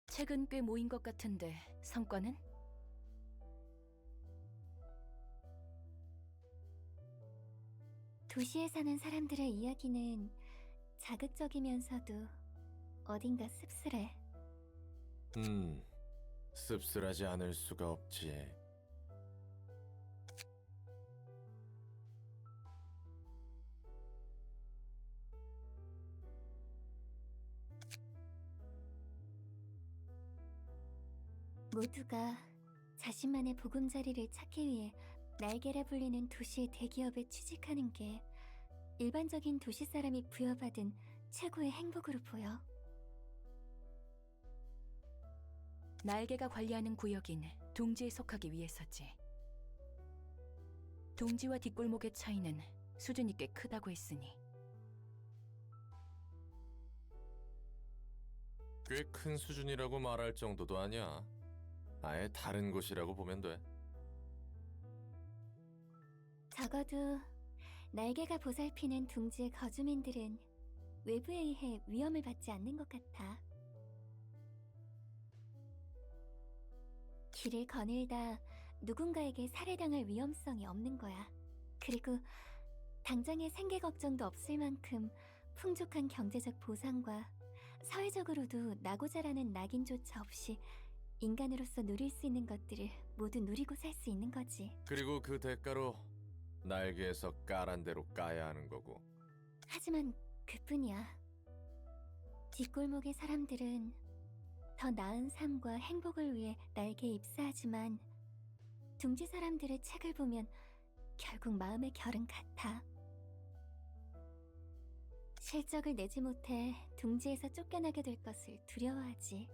책은 꽤 모인 것 같은데 성과는? 도시에 사는 사람들의 이야기는 자극적이면서도 어딘가 씁쓸해. 씁쓸하지 않을 수가 없지. 모두가 자신만의 보금자리를 찾기 위해 날개라 불리는 도시의 대기업에 취직하는 게 일반적인 도시 사람이 부여받은 최고의 행복으로 보여. 날개가 관리하는 구역인 둥지에 속하기 위해서지. 둥지와 뒷골목의 차이는 수준이 꽤 크다고 했으니. 꽤 큰 수준이라고 말할 정도도 아니야. 아예 다른 곳이라고 보면 돼. 적어도 날개가 보살피는 둥지의 거주민들은 외부에 의해 위험을 받지 않는 것 같아. 길을 거닐다 누군가에게 살해당할 위험성이 없는 거야. 그리고 당장의 생계 걱정도 없을 만큼 풍족한 경제적 보상과 사회적으로도 나고자라는 낙인조차 없이 인간으로서 누릴 수 있는 것들을 모두 누리고 살 수 있는 거지. 그리고 그 대가로 날개에서 까란 대로 까야 하는 거고. 하지만 그뿐이야. 뒷골목의 사람들은 더 나은 삶과 행복을 위해 날개에 입사하지만 둥지 사람들의 책을 보면 결국 마음의 결은 같아. 실적을 내지 못해 둥지에서 쫓겨나게 될 것을 두려워하지.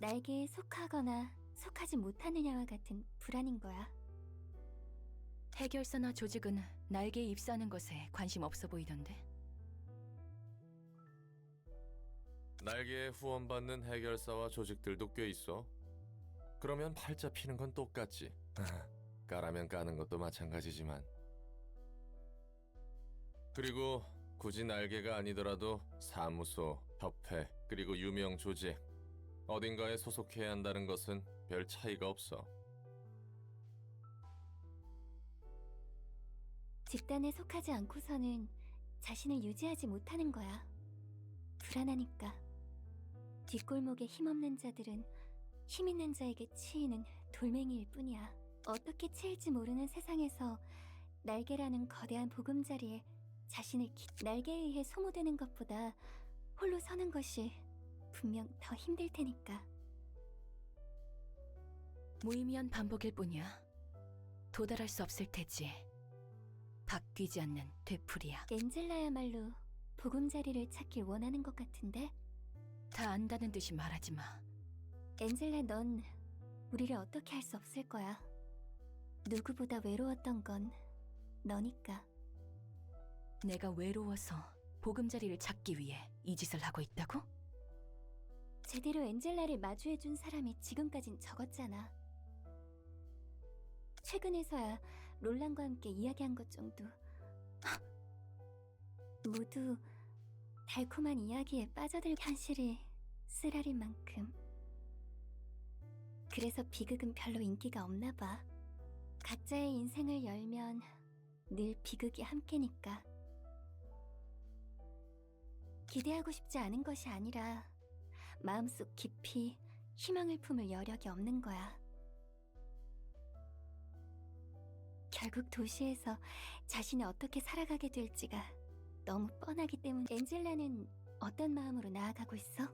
날개에 속하거나 속하지 못하느냐와 같은 불안인 거야. 해결사나 조직은 날개에 입사하는 것에 관심 없어 보이던데. 날개에 후원받는 해결사와 조직들도 꽤 있어. 그러면 팔자 피는 건 똑같지. 까라면 까는 것도 마찬가지지만. 그리고 굳이 날개가 아니더라도 사무소, 협회, 그리고 유명 조직 어딘가에 소속해야 한다는 것은 별 차이가 없어. 집단에 속하지 않고서는 자신을 유지하지 못하는 거야. 불안하니까. 뒷골목에 힘없는 자들은 힘 있는 자에게 치이는 돌멩이일 뿐이야. 어떻게 치일지 모르는 세상에서 날개라는 거대한 보금자리에 자신을 날개에 의해 소모되는 것보다 홀로 서는 것이 분명 더 힘들 테니까. 무의미한 반복일 뿐이야. 도달할 수 없을 테지. 바뀌지 않는 되풀이야. 엔젤라야말로 보금자리를 찾길 원하는 것 같은데? 다 안다는 듯이 말하지 마. 엔젤라, 넌 우리를 어떻게 할 수 없을 거야. 누구보다 외로웠던 건 너니까. 내가 외로워서 보금자리를 찾기 위해 이 짓을 하고 있다고? 제대로 엔젤라를 마주해준 사람이 지금까진 적었잖아. 최근에서야 롤란과 함께 이야기한 것 정도. 모두 달콤한 이야기에 빠져들 현실이 쓰라릴 만큼. 그래서 비극은 별로 인기가 없나 봐. 각자의 인생을 열면 늘 비극이 함께니까. 기대하고 싶지 않은 것이 아니라 마음속 깊이 희망을 품을 여력이 없는 거야. 결국 도시에서 자신이 어떻게 살아가게 될지가 너무 뻔하기 때문에. 엔젤라는 어떤 마음으로 나아가고 있어?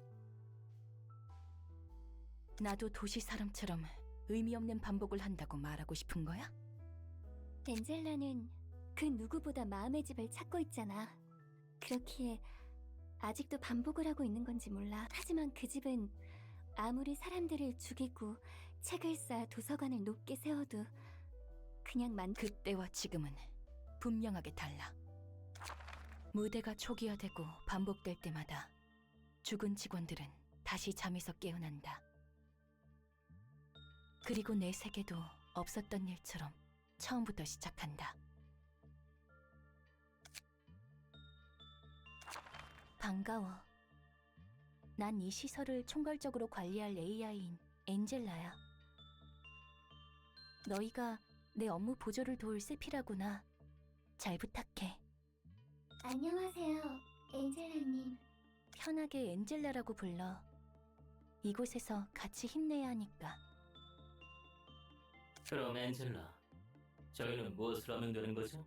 나도 도시 사람처럼 의미 없는 반복을 한다고 말하고 싶은 거야? 엔젤라는 그 누구보다 마음의 집을 찾고 있잖아. 그렇기에 아직도 반복을 하고 있는 건지 몰라. 하지만 그 집은 아무리 사람들을 죽이고 책을 쌓아 도서관을 높게 세워도 그냥 그때와 지금은 분명하게 달라. 무대가 초기화되고 반복될 때마다 죽은 직원들은 다시 잠에서 깨어난다. 그리고 내 세계도 없었던 일처럼 처음부터 시작한다. 반가워. 난 이 시설을 총괄적으로 관리할 AI인 엔젤라야. 너희가 내 업무 보조를 도울 세피라구나. 잘 부탁해. 안녕하세요, 엔젤라님. 편하게 엔젤라라고 불러. 이곳에서 같이 힘내야 하니까. 그럼 엔젤라, 저희는 무엇을 하면 되는 거죠?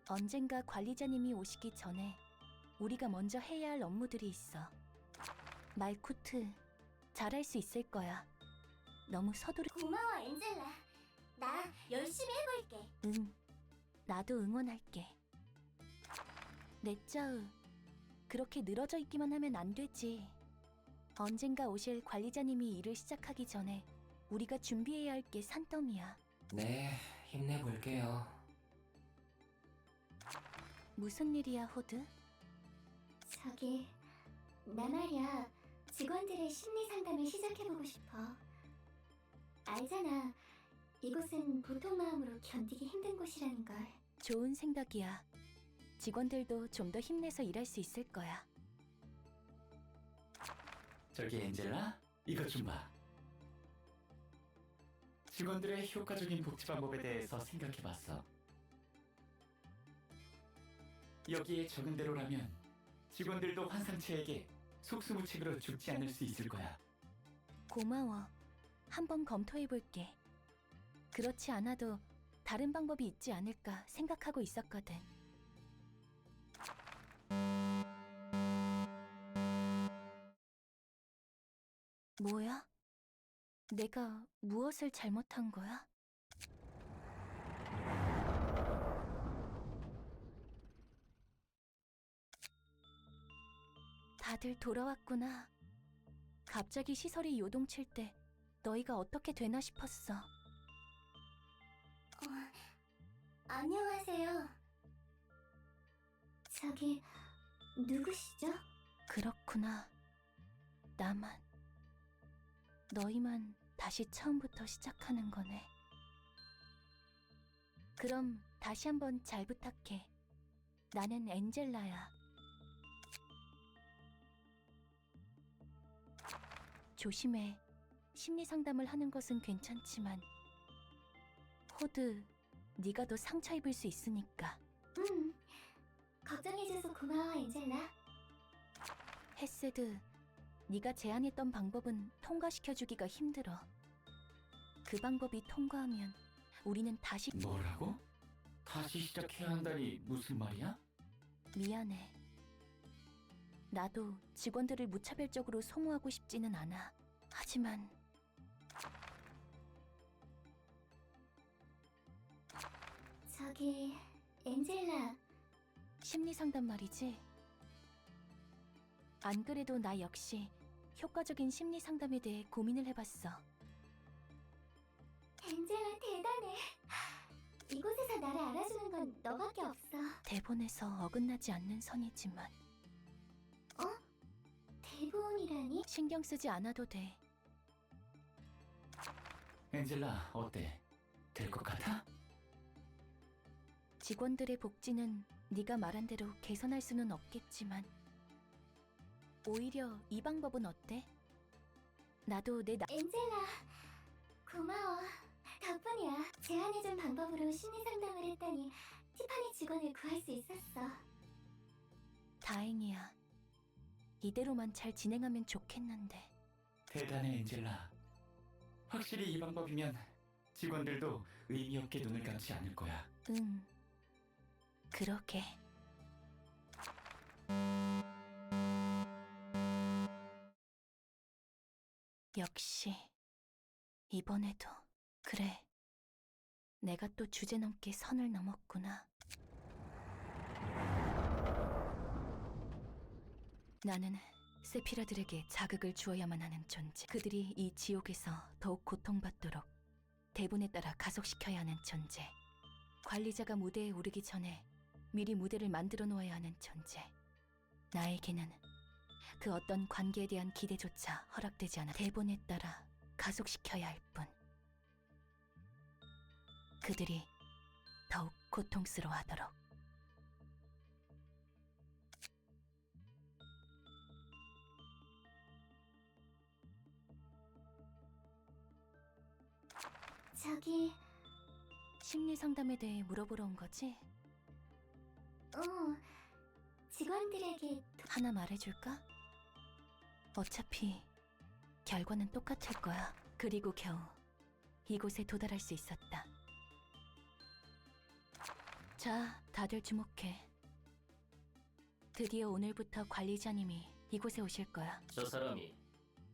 언젠가 관리자님이 오시기 전에 우리가 먼저 해야 할 업무들이 있어. 말쿠트, 잘할 수 있을 거야. 너무 서두르... 고마워, 엔젤라. 나 열심히 해볼게. 응, 나도 응원할게. 넷짜으, 그렇게 늘어져 있기만 하면 안 되지. 언젠가 오실 관리자님이 일을 시작하기 전에 우리가 준비해야 할 게 산더미야. 네, 힘내볼게요. 무슨 일이야, 호드? 저기, 나 말이야. 직원들의 심리 상담을 시작해보고 싶어. 알잖아. 이곳은 보통 마음으로 견디기 힘든 곳이라는 걸. 좋은 생각이야. 직원들도 좀 더 힘내서 일할 수 있을 거야. 저기 엔젤라, 이것 좀 봐. 직원들의 효과적인 복지 방법에 대해서 생각해봤어. 여기에 적은 대로라면 직원들도 환상체에게 속수무책으로 죽지 않을 수 있을 거야. 고마워. 한번 검토해볼게. 그렇지 않아도 다른 방법이 있지 않을까 생각하고 있었거든. 뭐야? 내가 무엇을 잘못한 거야? 다들 돌아왔구나. 갑자기 시설이 요동칠 때 너희가 어떻게 되나 싶었어. 안녕하세요. 저기, 누구시죠? 그렇구나. 나만. 너희만 다시 처음부터 시작하는 거네. 그럼 다시 한번 잘 부탁해. 나는 엔젤라야. 조심해. 심리 상담을 하는 것은 괜찮지만 호드, 네가 더 상처 입을 수 있으니까. 걱정해줘서 고마워, 엔젤라. 헤세드, 네가 제안했던 방법은 통과시켜주기가 힘들어. 그 방법이 통과하면 우리는 다시... 뭐라고? 다시 시작해야 한다니 무슨 말이야? 미안해. 나도 직원들을 무차별적으로 소모하고 싶지는 않아. 하지만... 저기, 엔젤라. 심리상담 말이지? 안 그래도 나 역시 효과적인 심리상담에 대해 고민을 해봤어. 엔젤라 대단해. 이곳에서 나를 알아주는 건 너밖에 없어. 대본에서 어긋나지 않는 선이지만 대본이라니? 신경 쓰지 않아도 돼. 엔젤라, 어때? 될 것 같아? 직원들의 복지는 네가 말한 대로 개선할 수는 없겠지만 오히려 이 방법은 어때? 나도 엔젤라, 고마워. 덕분이야. 제안해준 방법으로 심리 상담을 했더니 티파니 직원을 구할 수 있었어. 다행이야. 이대로만 잘 진행하면 좋겠는데. 대단해, 엔젤라. 확실히 이 방법이면 직원들도 의미 없게 눈을 감지 않을 거야. 응, 그러게. 역시 이번에도 그래. 내가 또 주제넘게 선을 넘었구나. 나는 세피라들에게 자극을 주어야만 하는 존재. 그들이 이 지옥에서 더욱 고통받도록 대본에 따라 가속시켜야 하는 존재. 관리자가 무대에 오르기 전에 미리 무대를 만들어 놓아야 하는 존재. 나에게는 그 어떤 관계에 대한 기대조차 허락되지 않아 대본에 따라 가속시켜야 할 뿐. 그들이 더욱 고통스러워하도록. 저기, 심리 상담에 대해 물어보러 온 거지? 직원들에게 하나 말해줄까? 어차피 결과는 똑같을 거야. 그리고 겨우 이곳에 도달할 수 있었다. 자, 다들 주목해. 드디어 오늘부터 관리자님이 이곳에 오실 거야. 저 사람이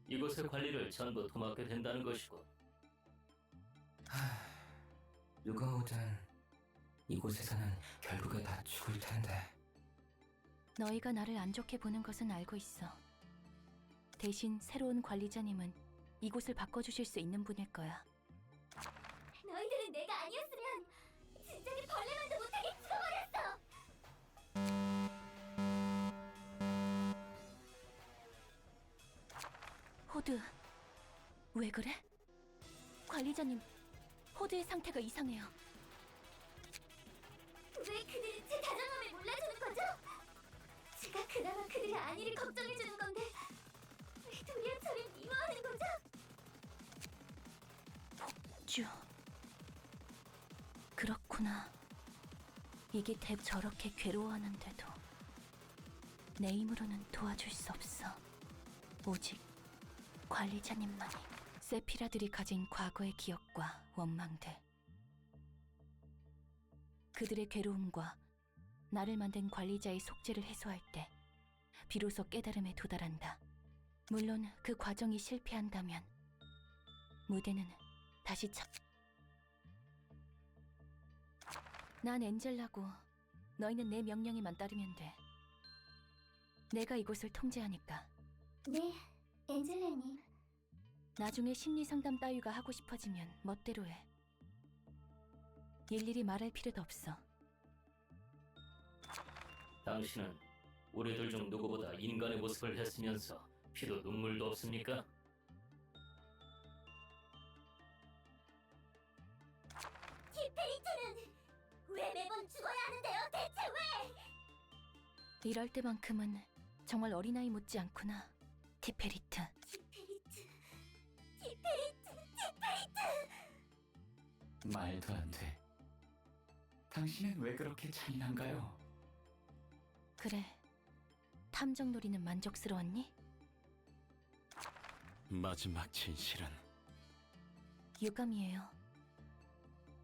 이곳의 관리를 전부 도맡게 된다는 것이고 누가 오든 이곳에서는 결국에 다 죽을 텐데. 너희가 나를 안 좋게 보는 것은 알고 있어. 대신 새로운 관리자님은 이곳을 바꿔주실 수 있는 분일 거야. 너희들은 내가 아니었으면 진작에 벌레만도 못하게 죽어버렸어. 호드, 왜 그래? 관리자님, 호드의 상태가 이상해요. 왜 그들이 제 다정함을 몰라주는 거죠? 제가 그나마 그들의 안위를 걱정해주는 건데 왜 도리어 저를 미워하는 거죠? 쭈. 그렇구나. 이게 저렇게 괴로워하는데도 내 힘으로는 도와줄 수 없어. 오직 관리자님만이. 세피라들이 가진 과거의 기억과 원망들, 그들의 괴로움과 나를 만든 관리자의 속죄를 해소할 때 비로소 깨달음에 도달한다. 물론 그 과정이 실패한다면 무대는 다시 난 엔젤라고 너희는 내 명령에만 따르면 돼. 내가 이곳을 통제하니까. 네, 엔젤라님. 나중에 심리상담 따위가 하고 싶어지면 멋대로 해. 일일이 말할 필요도 없어. 당신은 우리들 중 누구보다 인간의 모습을 했으면서 피도 눈물도 없습니까? 티페이트는 왜 매번 죽어야 하는데요? 대체 왜? 이럴 때만큼은 정말 어린아이 못지 않구나. 티페리트. 말도 안 돼. 당신은 왜 그렇게 잔인한가요? 그래. 탐정놀이는 만족스러웠니? 마지막 진실은 유감이에요.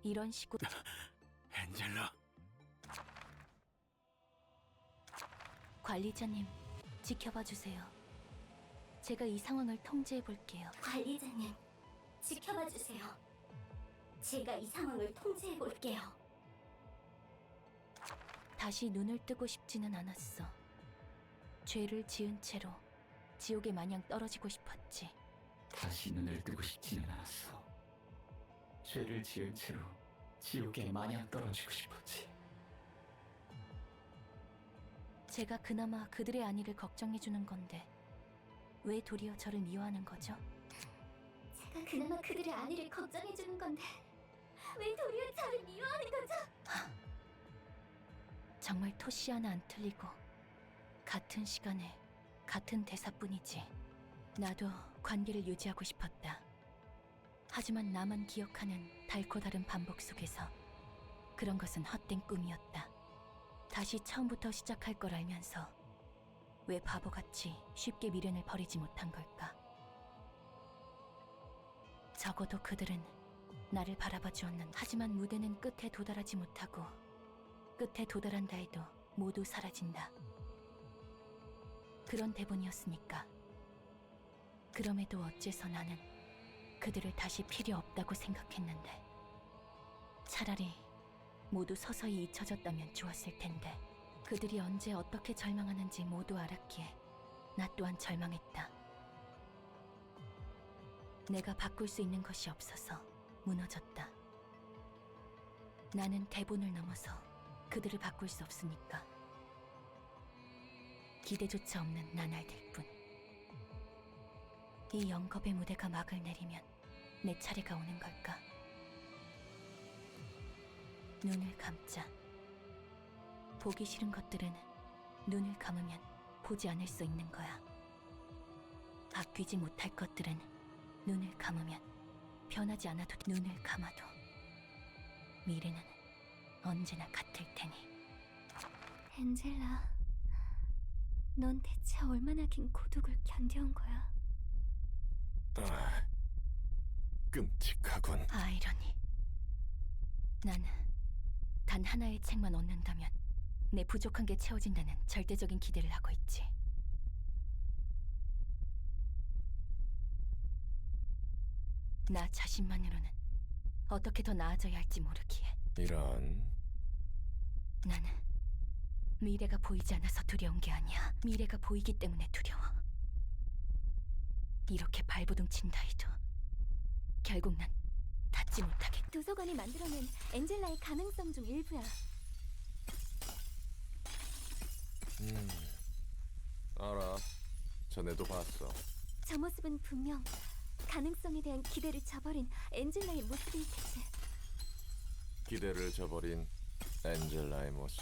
이런 식으로 엔젤라. 관리자님, 지켜봐 주세요. 제가 이 상황을 통제해 볼게요. 관리자님, 지켜봐 주세요. 제가 이 상황을 통제해 볼게요. 다시 눈을 뜨고 싶지는 않았어. 죄를 지은 채로 지옥에 마냥 떨어지고 싶었지. 다시 눈을 뜨고 싶지는 않았어. 죄를 지은 채로 지옥에 마냥 떨어지고 싶었지. 제가 그나마 그들의 안위를 걱정해주는 건데 왜 도리어 저를 미워하는 거죠? 제가 그나마 그들의 안위를 걱정해주는 건데 왜 도리어 저를 미워하는 거죠? 정말 토시 하나 안 틀리고 같은 시간에 같은 대사뿐이지. 나도 관계를 유지하고 싶었다. 하지만 나만 기억하는 달고 다른 반복 속에서 그런 것은 헛된 꿈이었다. 다시 처음부터 시작할 걸 알면서 왜 바보같이 쉽게 미련을 버리지 못한 걸까? 적어도 그들은 나를 바라봐 주었는데, 하지만 무대는 끝에 도달하지 못하고 끝에 도달한다 해도 모두 사라진다. 그런 대본이었으니까. 그럼에도 어째서 나는 그들을 다시 필요 없다고 생각했는데, 차라리 모두 서서히 잊혀졌다면 좋았을 텐데. 그들이 언제 어떻게 절망하는지 모두 알았기에 나 또한 절망했다. 내가 바꿀 수 있는 것이 없어서 무너졌다. 나는 대본을 넘어서 그들을 바꿀 수 없으니까. 기대조차 없는 나날들 뿐. 이 영겁의 무대가 막을 내리면 내 차례가 오는 걸까? 눈을 감자. 보기 싫은 것들은 눈을 감으면 보지 않을 수 있는 거야. 바뀌지 못할 것들은 눈을 감으면 변하지 않아도 눈을 감아도 미래는 언제나 같을 테니. 엔젤라, 넌 대체 얼마나 긴 고독을 견뎌온 거야? 아, 끔찍하군. 아이러니. 난 단 하나의 책만 얻는다면 내 부족한 게 채워진다는 절대적인 기대를 하고 있지. 나 자신만으로는 어떻게 더 나아져야 할지 모르기에. 이런. 나는 미래가 보이지 않아서 두려운 게 아니야. 미래가 보이기 때문에 두려워. 이렇게 발버둥 친다 해도 결국 난 닿지 못하게. 도서관이 만들어낸 엔젤라의 가능성 중 일부야. 알아. 전에도 봤어. 저 모습은 분명 가능성에 대한 기대를 저버린 엔젤라의 모습일 테지. 기대를 저버린 엔젤라의 모습.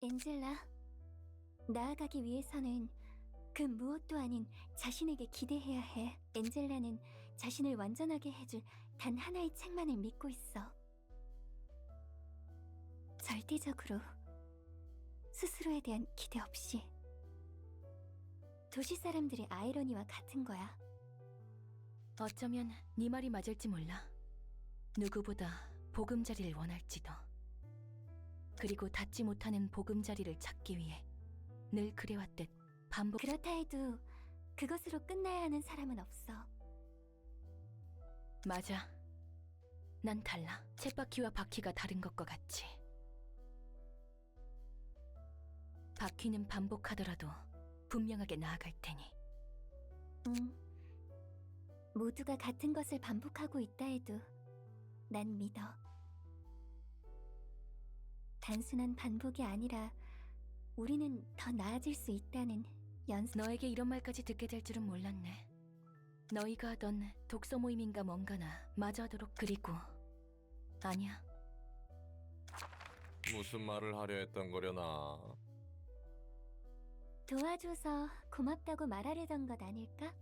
엔젤라, 나아가기 위해서는 그 무엇도 아닌 자신에게 기대해야 해. 엔젤라는 자신을 완전하게 해줄 단 하나의 책만을 믿고 있어. 절대적으로 스스로에 대한 기대 없이. 도시 사람들의 아이러니와 같은 거야. 어쩌면 네 말이 맞을지 몰라. 누구보다 보금자리를 원할지도. 그리고 닿지 못하는 보금자리를 찾기 위해 늘 그래왔듯 반복. 그렇다 해도 그것으로 끝나야 하는 사람은 없어. 맞아. 난 달라. 쳇바퀴와 바퀴가 다른 것과 같이. 바퀴는 반복하더라도 분명하게 나아갈 테니. 모두가 같은 것을 반복하고 있다 해도 난 믿어. 단순한 반복이 아니라 우리는 더 나아질 수 있다는 연습. 너에게 이런 말까지 듣게 될 줄은 몰랐네. 너희가 하던 독서 모임인가 뭔가나 마저 하도록. 그리고 아니야. 무슨 말을 하려 했던 거려나? 도와줘서 고맙다고 말하려던 것 아닐까?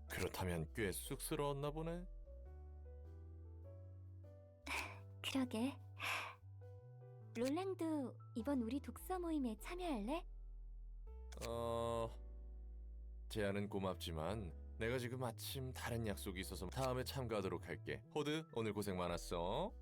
그렇다면 꽤 쑥스러웠나 보네. 그러게. 롤랑도 이번 우리 독서 모임에 참여할래? 제안은 고맙지만 내가 지금 아침 다른 약속이 있어서 다음에 참가하도록 할게. 호드, 오늘 고생 많았어.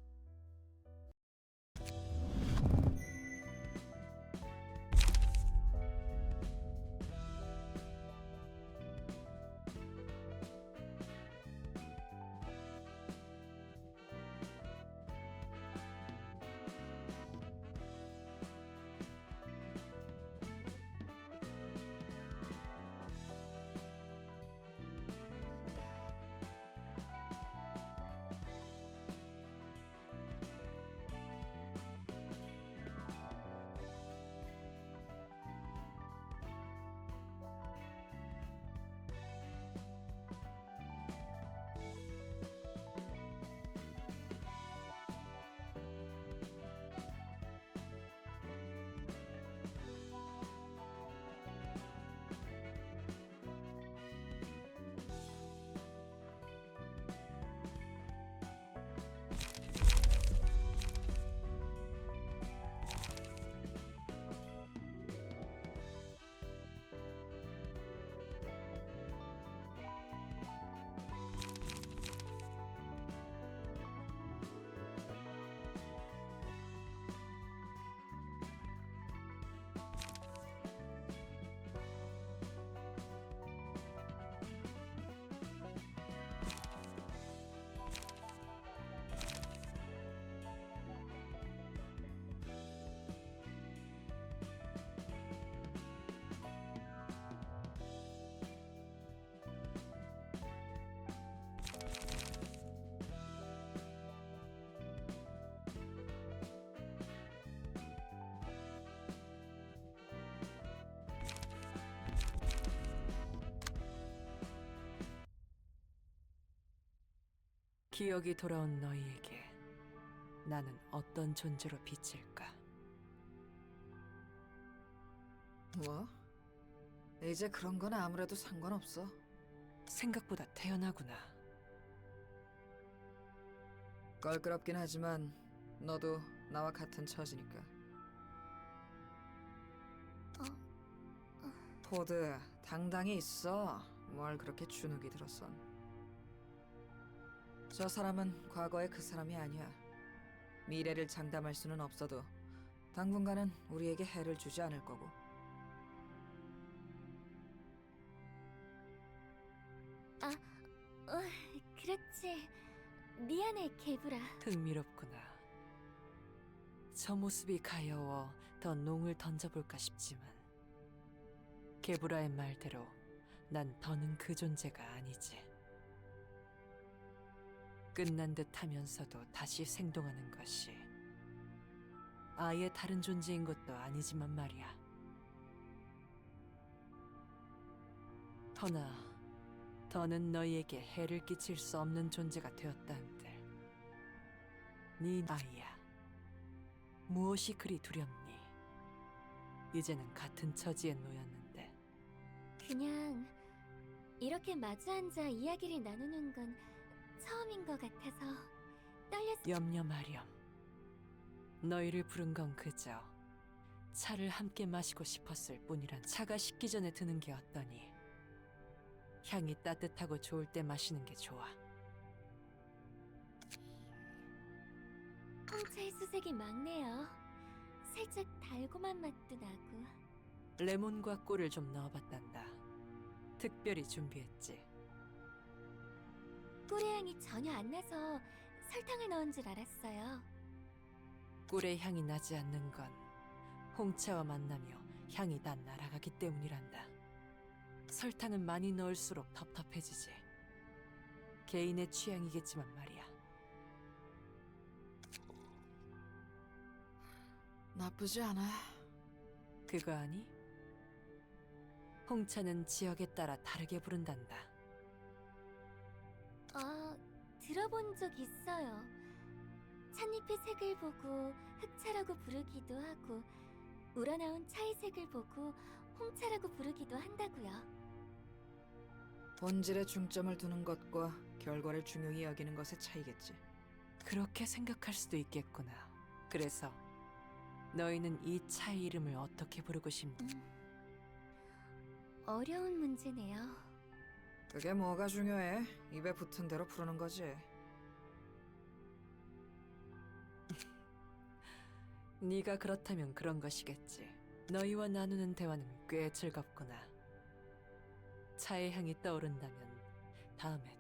기억이 돌아온 너희에게 나는 어떤 존재로 비칠까? 뭐? 이제 그런 건 아무래도 상관없어. 생각보다 태연하구나. 껄끄럽긴 하지만 너도 나와 같은 처지니까. 포드, 당당히 있어. 뭘 그렇게 주눅이 들었선. 저 사람은 과거의 그 사람이 아니야. 미래를 장담할 수는 없어도 당분간은 우리에게 해를 주지 않을 거고. 그렇지. 미안해, 개브라. 흥미롭구나. 저 모습이 가여워 더 농을 던져볼까 싶지만 게브라의 말대로 난 더는 그 존재가 아니지. 끝난 듯 하면서도 다시 생동하는 것이 아예 다른 존재인 것도 아니지만 말이야. 허나 더는 너희에게 해를 끼칠 수 없는 존재가 되었다 한들 네 아이야. 무엇이 그리 두렵니? 이제는 같은 처지에 놓였는데 그냥 이렇게 마주 앉아 이야기를 나누는 건 처음인 것 같아서 떨렸어. 염려 마렴. 너희를 부른 건 그저 차를 함께 마시고 싶었을 뿐이란. 차가 식기 전에 드는 게 어떠니? 향이 따뜻하고 좋을 때 마시는 게 좋아. 홍차의 수색이 많네요. 살짝 달콤한 맛도 나고. 레몬과 꿀을 좀 넣어봤단다. 특별히 준비했지. 꿀의 향이 전혀 안 나서 설탕을 넣은 줄 알았어요. 꿀의 향이 나지 않는 건 홍차와 만나며 향이 다 날아가기 때문이란다. 설탕은 많이 넣을수록 텁텁해지지. 개인의 취향이겠지만 말이야. 나쁘지 않아. 그거 아니? 홍차는 지역에 따라 다르게 부른단다. 들어본 적 있어요. 찻잎의 색을 보고 흑차라고 부르기도 하고, 우러나온 차의 색을 보고 홍차라고 부르기도 한다고요. 본질에 중점을 두는 것과 결과를 중요히 여기는 것의 차이겠지. 그렇게 생각할 수도 있겠구나. 그래서 너희는 이 차의 이름을 어떻게 부르고 싶니? 어려운 문제네요. 그게 뭐가 중요해? 입에 붙은 대로 부르는 거지. 네가 그렇다면 그런 것이겠지. 너희와 나누는 대화는 꽤 즐겁구나. 차의 향이 떠오른다면 다음에